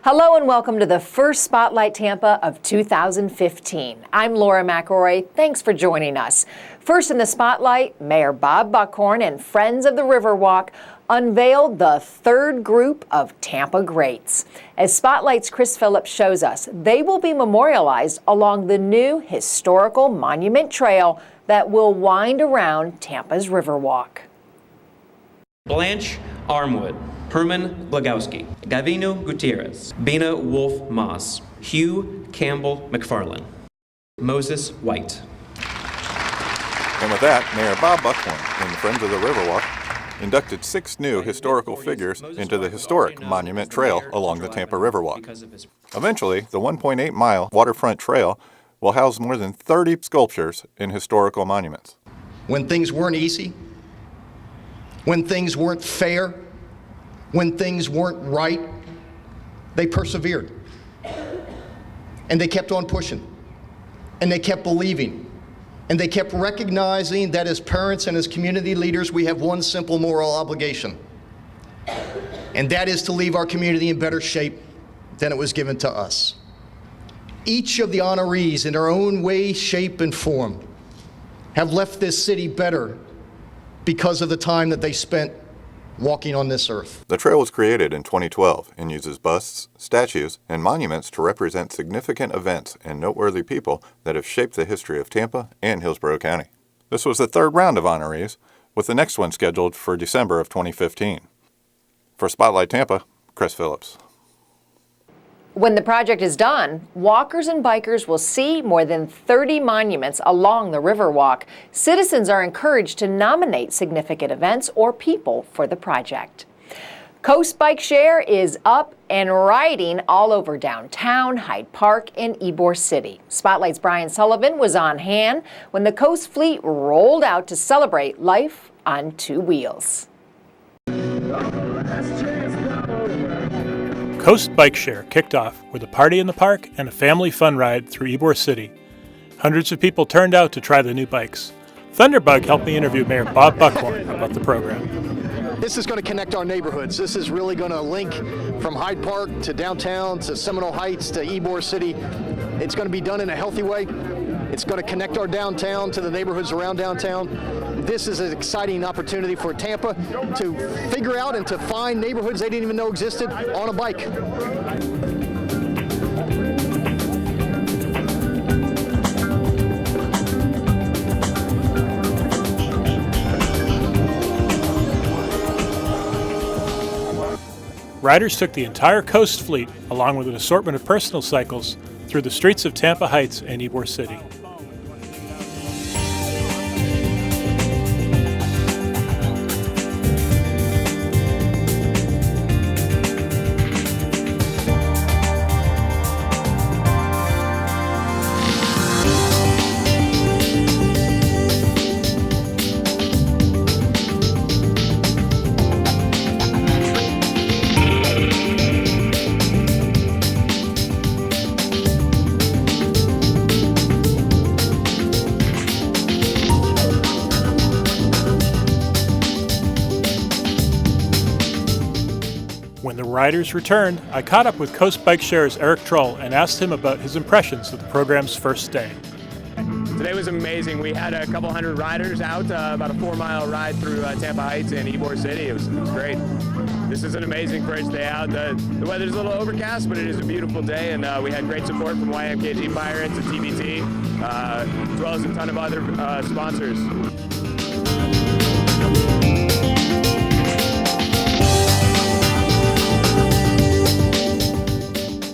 Hello and welcome to the first Spotlight Tampa of 2015. I'm Laura McElroy. Thanks for joining us. First in the Spotlight, Mayor Bob Buckhorn and Friends of the Riverwalk unveiled the third group of Tampa Greats. As Spotlight's Chris Phillips shows us, they will be memorialized along the new historical monument trail that will wind around Tampa's Riverwalk. Blanche Armwood, Herman Blagowski, Gavino Gutierrez, Bina Wolf Moss, Hugh Campbell McFarlane, Moses White. And with that, Mayor Bob Buckhorn and the Friends of the Riverwalk inducted 6 new historical figures into the historic Monument Trail along the Tampa Riverwalk. Eventually, the 1.8-mile waterfront trail will house more than 30 sculptures and historical monuments. When things weren't easy, when things weren't fair, when things weren't right, they persevered. And they kept on pushing. And they kept believing. And they kept recognizing that as parents and as community leaders, we have one simple moral obligation. And that is to leave our community in better shape than it was given to us. Each of the honorees, in their own way, shape, and form, have left this city better because of the time that they spent walking on this earth. The trail was created in 2012 and uses busts, statues, and monuments to represent significant events and noteworthy people that have shaped the history of Tampa and Hillsborough County. This was the third round of honorees, with the next one scheduled for December of 2015. For Spotlight Tampa, Chris Phillips. When the project is done, walkers and bikers will see more than 30 monuments along the Riverwalk. Citizens are encouraged to nominate significant events or people for the project. Coast Bike Share is up and riding all over downtown, Hyde Park, and Ybor City. Spotlight's Brian Sullivan was on hand when the Coast Fleet rolled out to celebrate life on 2 wheels. Coast Bike Share kicked off with a party in the park and a family fun ride through Ybor City. Hundreds of people turned out to try the new bikes. Thunderbug helped me interview Mayor Bob Buckhorn about the program. This is going to connect our neighborhoods. This is really going to link from Hyde Park to downtown to Seminole Heights to Ybor City. It's going to be done in a healthy way. It's going to connect our downtown to the neighborhoods around downtown. This is an exciting opportunity for Tampa to figure out and to find neighborhoods they didn't even know existed on a bike. Riders took the entire Coast Fleet, along with an assortment of personal cycles, through the streets of Tampa Heights and Ybor City. When the riders returned, I caught up with Coast Bike Share's Eric Troll and asked him about his impressions of the program's first day. Today was amazing. We had a couple hundred riders out, about a 4-mile ride through Tampa Heights and Ybor City. It was great. This is an amazing first day out. The weather's a little overcast, but it is a beautiful day, and we had great support from YMKG Pirates and TBT, as well as a ton of other sponsors.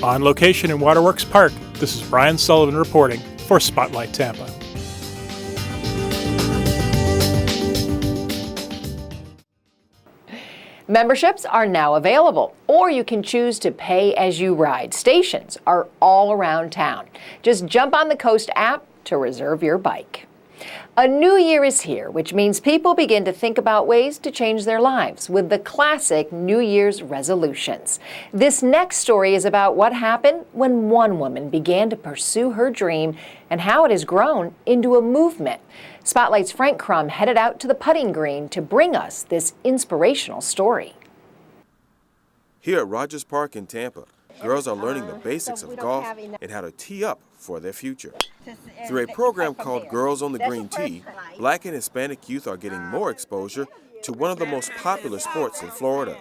On location in Waterworks Park, this is Brian Sullivan reporting for Spotlight Tampa. Memberships are now available, or you can choose to pay as you ride. Stations are all around town. Just jump on the Coast app to reserve your bike. A new year is here, which means people begin to think about ways to change their lives with the classic New Year's resolutions. This next story is about what happened when one woman began to pursue her dream and how it has grown into a movement. Spotlight's Frank Crum headed out to the putting green to bring us this inspirational story. Here at Rogers Park in Tampa, Girls are learning the basics of golf and how to tee up for their future. Through a program called Girls on the Green Tee, Black and Hispanic youth are getting more exposure to one of the most popular sports in Florida.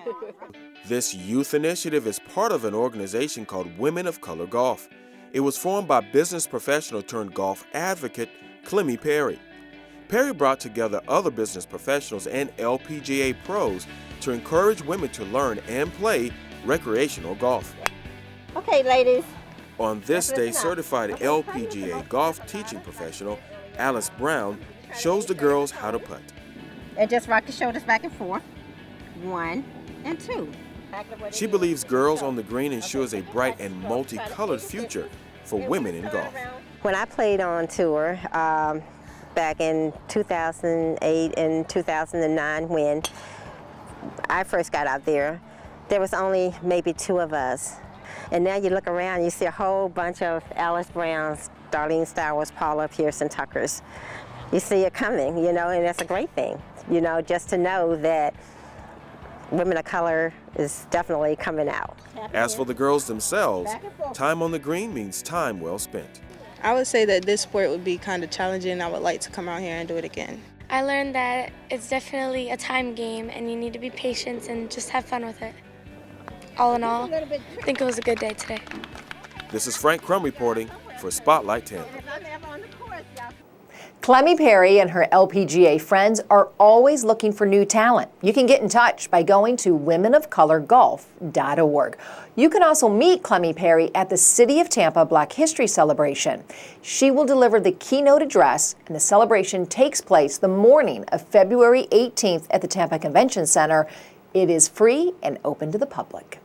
This youth initiative is part of an organization called Women of Color Golf. It was formed by business professional turned golf advocate Clemmy Perry. Perry brought together other business professionals and LPGA pros to encourage women to learn and play recreational golf. Okay, ladies. On this day, certified LPGA golf teaching professional Alice Brown shows the girls how to putt. And just rock the shoulders back and forth. 1 and 2. She believes Girls on the Green ensures a bright and multicolored future for women in golf. When I played on tour back in 2008 and 2009, when I first got out there was only maybe 2 of us. And now you look around, you see a whole bunch of Alice Browns, Darlene Stowers, Paula Pearson Tuckers. You see it coming, you know, and that's a great thing, you know, just to know that women of color is definitely coming out. As for the girls themselves, time on the green means time well spent. I would say that this sport would be kind of challenging. I would like to come out here and do it again. I learned that it's definitely a time game and you need to be patient and just have fun with it. All in all, I think it was a good day today. This is Frank Crum reporting for Spotlight Tampa. Clemmy Perry and her LPGA friends are always looking for new talent. You can get in touch by going to womenofcolorgolf.org. You can also meet Clemmy Perry at the City of Tampa Black History Celebration. She will deliver the keynote address, and the celebration takes place the morning of February 18th at the Tampa Convention Center. It is free and open to the public.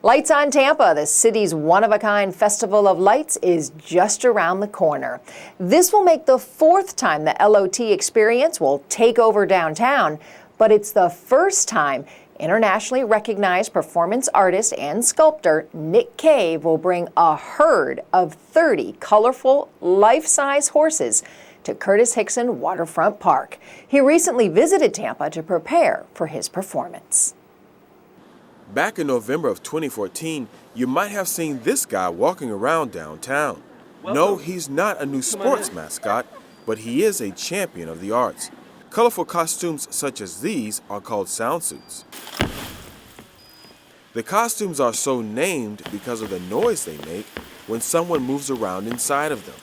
Lights on Tampa, the city's one-of-a-kind Festival of Lights, is just around the corner. This will make the 4th time the LOT experience will take over downtown, but it's the first time internationally recognized performance artist and sculptor Nick Cave will bring a herd of 30 colorful, life-size horses to Curtis Hickson Waterfront Park. He recently visited Tampa to prepare for his performance. Back in November of 2014, you might have seen this guy walking around downtown. No, he's not a new sports mascot, but he is a champion of the arts. Colorful costumes such as these are called sound suits. The costumes are so named because of the noise they make when someone moves around inside of them.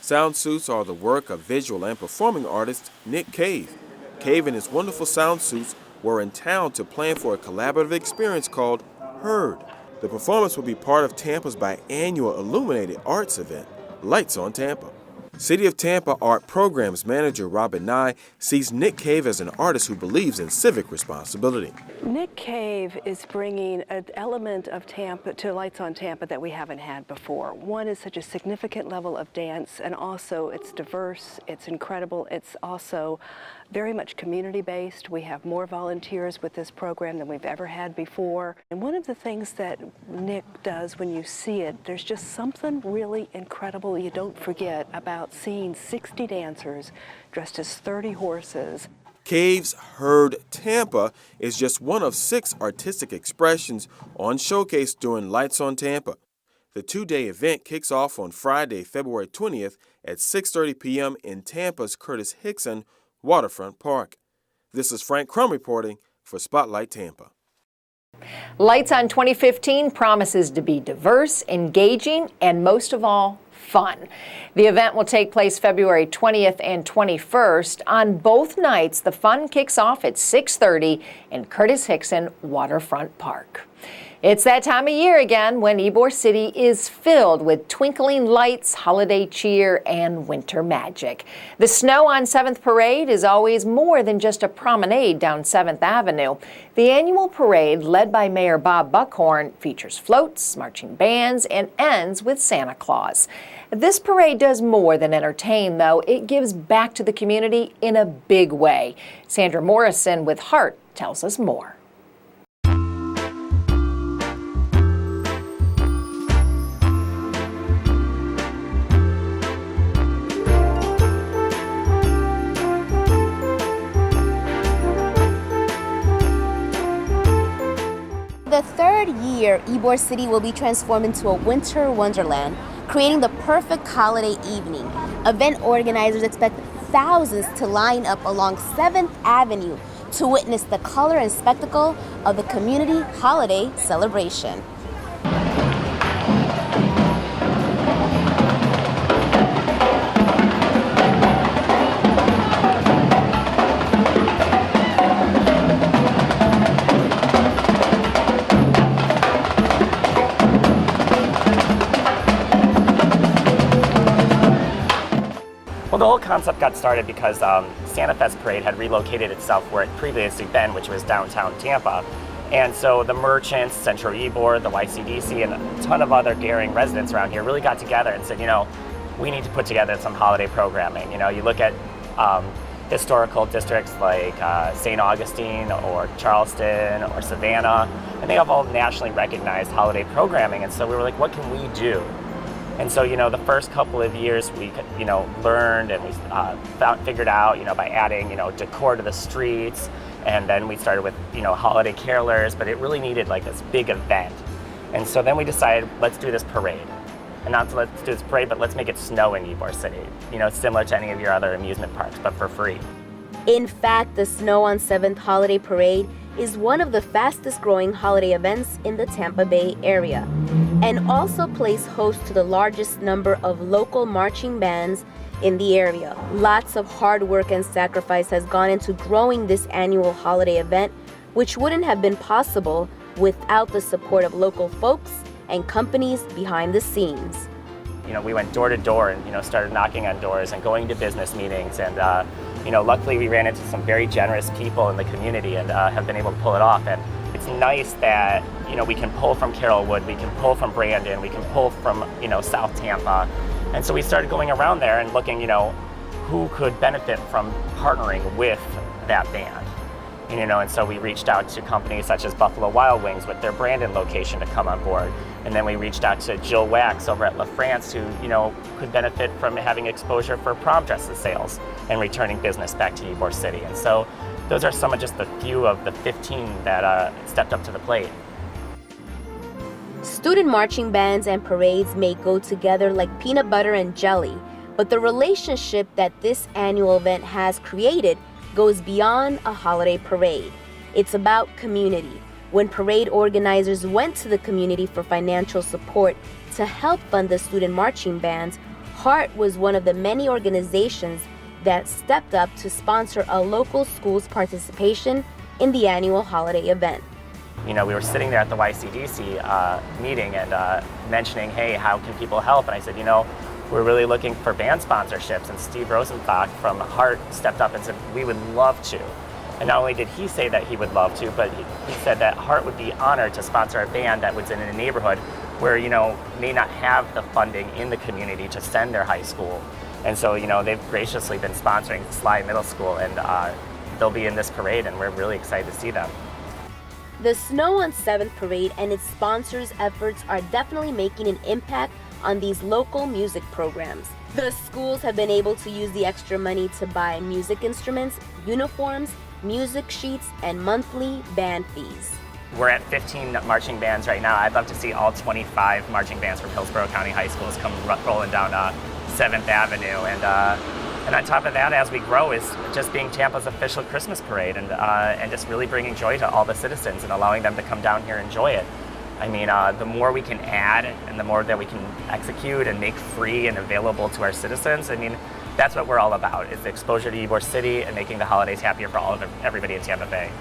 Sound suits are the work of visual and performing artist Nick Cave. Cave and his wonderful sound suits were in town to plan for a collaborative experience called Heard. The performance will be part of Tampa's biannual illuminated arts event, Lights on Tampa. City of Tampa Art Programs Manager Robin Nye sees Nick Cave as an artist who believes in civic responsibility. Nick Cave is bringing an element of Tampa to Lights on Tampa that we haven't had before. One is such a significant level of dance, and also it's diverse, it's incredible, it's also very much community-based. We have more volunteers with this program than we've ever had before. And one of the things that Nick does when you see it, there's just something really incredible you don't forget about seeing 60 dancers dressed as 30 horses. Cave's Heard Tampa is just one of 6 artistic expressions on showcase during Lights on Tampa. The 2-day event kicks off on Friday, February 20th at 6:30 p.m. in Tampa's Curtis Hickson Waterfront Park. This is Frank Crum reporting for Spotlight Tampa. Lights on 2015 promises to be diverse, engaging, and most of all, fun. The event will take place February 20th and 21st. On both nights, the fun kicks off at 6:30 in Curtis Hickson Waterfront Park. It's that time of year again when Ybor City is filled with twinkling lights, holiday cheer, and winter magic. The snow on 7th Parade is always more than just a promenade down 7th Avenue. The annual parade, led by Mayor Bob Buckhorn, features floats, marching bands, and ends with Santa Claus. This parade does more than entertain, though. It gives back to the community in a big way. Sandra Morrison with Heart tells us more. The third year, Ybor City will be transformed into a winter wonderland, creating the perfect holiday evening. Event organizers expect thousands to line up along 7th Avenue to witness the color and spectacle of the community holiday celebration. Well, the whole concept got started because Santa Fest Parade had relocated itself where it previously been, which was downtown Tampa. And so the merchants, Central Ybor, the YCDC, and a ton of other Gehring residents around here really got together and said, you know, we need to put together some holiday programming. You know, you look at historical districts like St. Augustine or Charleston or Savannah, and they have all nationally recognized holiday programming. And so we were like, what can we do? And so, you know, the first couple of years we, you know, learned and we figured out, you know, by adding, you know, decor to the streets. And then we started with, you know, holiday carolers, but it really needed like this big event. And so then we decided, let's do this parade. And not let's do this parade, but let's make it snow in Ybor City. You know, similar to any of your other amusement parks, but for free. In fact, the Snow on 7th Holiday Parade is one of the fastest growing holiday events in the Tampa Bay area, and also plays host to the largest number of local marching bands in the area. Lots of hard work and sacrifice has gone into growing this annual holiday event, which wouldn't have been possible without the support of local folks and companies behind the scenes. You know, we went door to door and, you know, started knocking on doors and going to business meetings. And, you know, luckily we ran into some very generous people in the community and have been able to pull it off. And it's nice that, you know, we can pull from Carrollwood, we can pull from Brandon, we can pull from, you know, South Tampa. And so we started going around there and looking, you know, who could benefit from partnering with that band. You know, and so we reached out to companies such as Buffalo Wild Wings with their Brandon location to come on board. And then we reached out to Jill Wax over at La France, who, you know, could benefit from having exposure for prom dresses sales and returning business back to Ybor City. And so those are some of just the few of the 15 that stepped up to the plate. Student marching bands and parades may go together like peanut butter and jelly, but the relationship that this annual event has created goes beyond a holiday parade. It's about community. When parade organizers went to the community for financial support to help fund the student marching bands, HEART was one of the many organizations that stepped up to sponsor a local school's participation in the annual holiday event. You know, we were sitting there at the YCDC meeting and mentioning, hey, how can people help? And I said, you know, we're really looking for band sponsorships. And Steve Rosenbach from HEART stepped up and said, we would love to. And not only did he say that he would love to, but he said that HEART would be honored to sponsor a band that was in a neighborhood where, you know, may not have the funding in the community to send their high school. And so, you know, they've graciously been sponsoring Sly Middle School, and they'll be in this parade, and we're really excited to see them. The Snow on 7th Parade and its sponsors' efforts are definitely making an impact on these local music programs. The schools have been able to use the extra money to buy music instruments, uniforms, music sheets, and monthly band fees. We're at 15 marching bands right now. I'd love to see all 25 marching bands from Hillsborough County High Schools come rolling down 7th Avenue. And on top of that, as we grow, is just being Tampa's official Christmas parade and just really bringing joy to all the citizens and allowing them to come down here and enjoy it. I mean, the more we can add and the more that we can execute and make free and available to our citizens, I mean, that's what we're all about, is the exposure to Ybor City and making the holidays happier for everybody in Tampa Bay.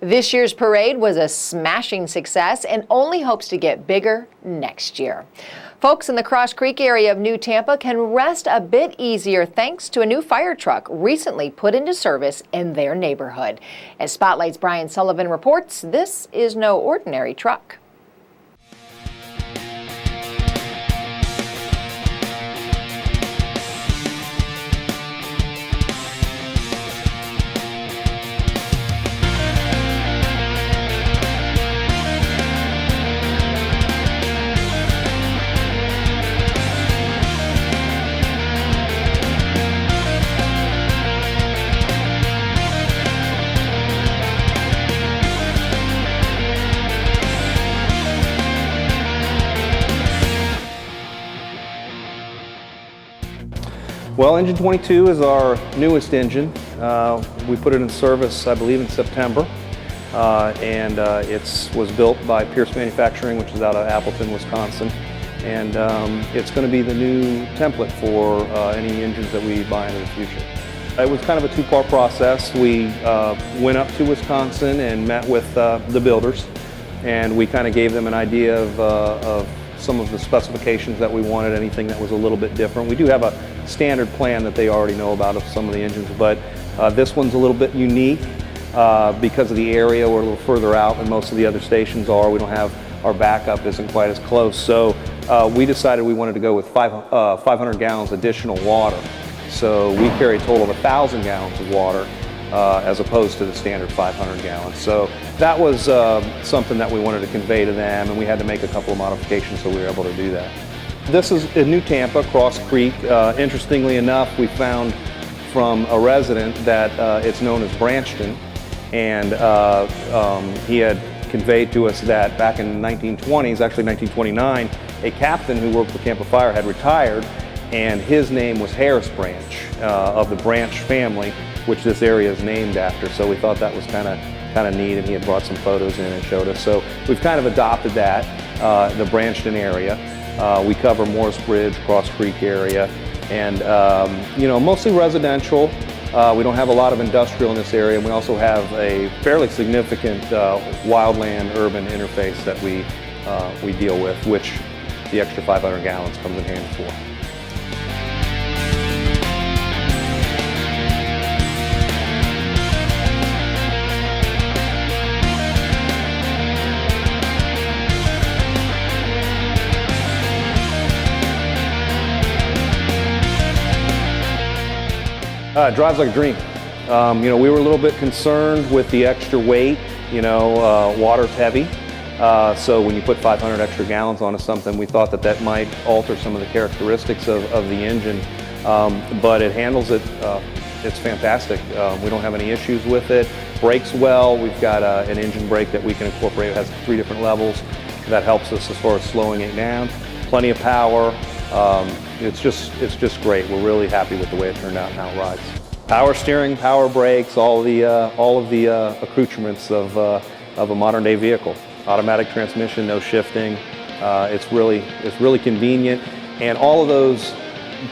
This year's parade was a smashing success and only hopes to get bigger next year. Folks in the Cross Creek area of New Tampa can rest a bit easier thanks to a new fire truck recently put into service in their neighborhood. As Spotlight's Brian Sullivan reports, this is no ordinary truck. Well, engine 22 is our newest engine. We put it in service, I believe, in September, and it was built by Pierce Manufacturing, which is out of Appleton, Wisconsin, and it's going to be the new template for any engines that we buy into the future. It was kind of a two-part process. We went up to Wisconsin and met with the builders, and we kind of gave them an idea of some of the specifications that we wanted, anything that was a little bit different. We do have a standard plan that they already know about of some of the engines, but this one's a little bit unique because of the area. We're a little further out than most of the other stations are. We don't have, our backup isn't quite as close. So we decided we wanted to go with 500 gallons additional water. So we carry a total of 1,000 gallons of water as opposed to the standard 500 gallons. So that was something that we wanted to convey to them, and we had to make a couple of modifications so we were able to do that. This is in New Tampa, Cross Creek. Interestingly enough, we found from a resident that it's known as Branchton, and he had conveyed to us that back in the 1920s, actually 1929, a captain who worked for Tampa Fire had retired, and his name was Harris Branch, of the Branch family, which this area is named after. So we thought that was kind of neat, and he had brought some photos in and showed us. So we've kind of adopted that, the Branchton area. We cover Morris Bridge, Cross Creek area, and mostly residential. We don't have a lot of industrial in this area, and we also have a fairly significant wildland-urban interface that we deal with, which the extra 500 gallons comes in handy for. It drives like a dream. We were a little bit concerned with the extra weight. Water's heavy, so when you put 500 extra gallons onto something, we thought that might alter some of the characteristics of the engine, but it handles it. It's fantastic. We don't have any issues with it. Brakes well. We've got an engine brake that we can incorporate. It has 3 different levels. That helps us as far as slowing it down. Plenty of power. It's just great. We're really happy with the way it turned out and how it rides. Power steering, power brakes, all of the accoutrements of a modern day vehicle. Automatic transmission, no shifting. It's really convenient, and all of those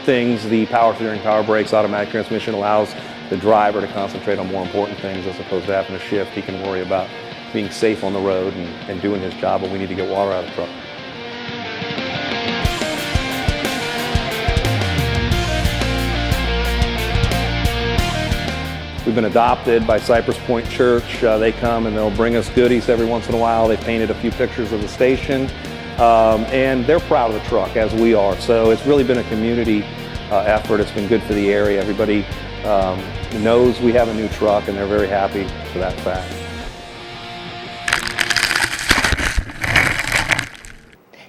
things, the power steering, power brakes, automatic transmission, allows the driver to concentrate on more important things as opposed to having to shift. He can worry about being safe on the road and doing his job when we need to get water out of the truck. We've been adopted by Cypress Point Church. They come and they'll bring us goodies every once in a while. They painted a few pictures of the station, and they're proud of the truck, as we are. So it's really been a community effort. It's been good for the area. Everybody knows we have a new truck, and they're very happy for that fact.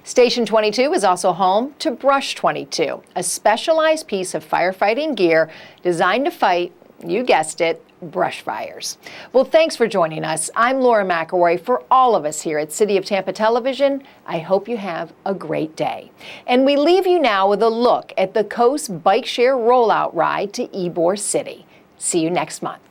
Station 22 is also home to Brush 22, a specialized piece of firefighting gear designed to fight, you guessed it, brush fires. Well, thanks for joining us. I'm Laura McElroy. For all of us here at City of Tampa Television, I hope you have a great day. And we leave you now with a look at the Coast Bike Share rollout ride to Ybor City. See you next month.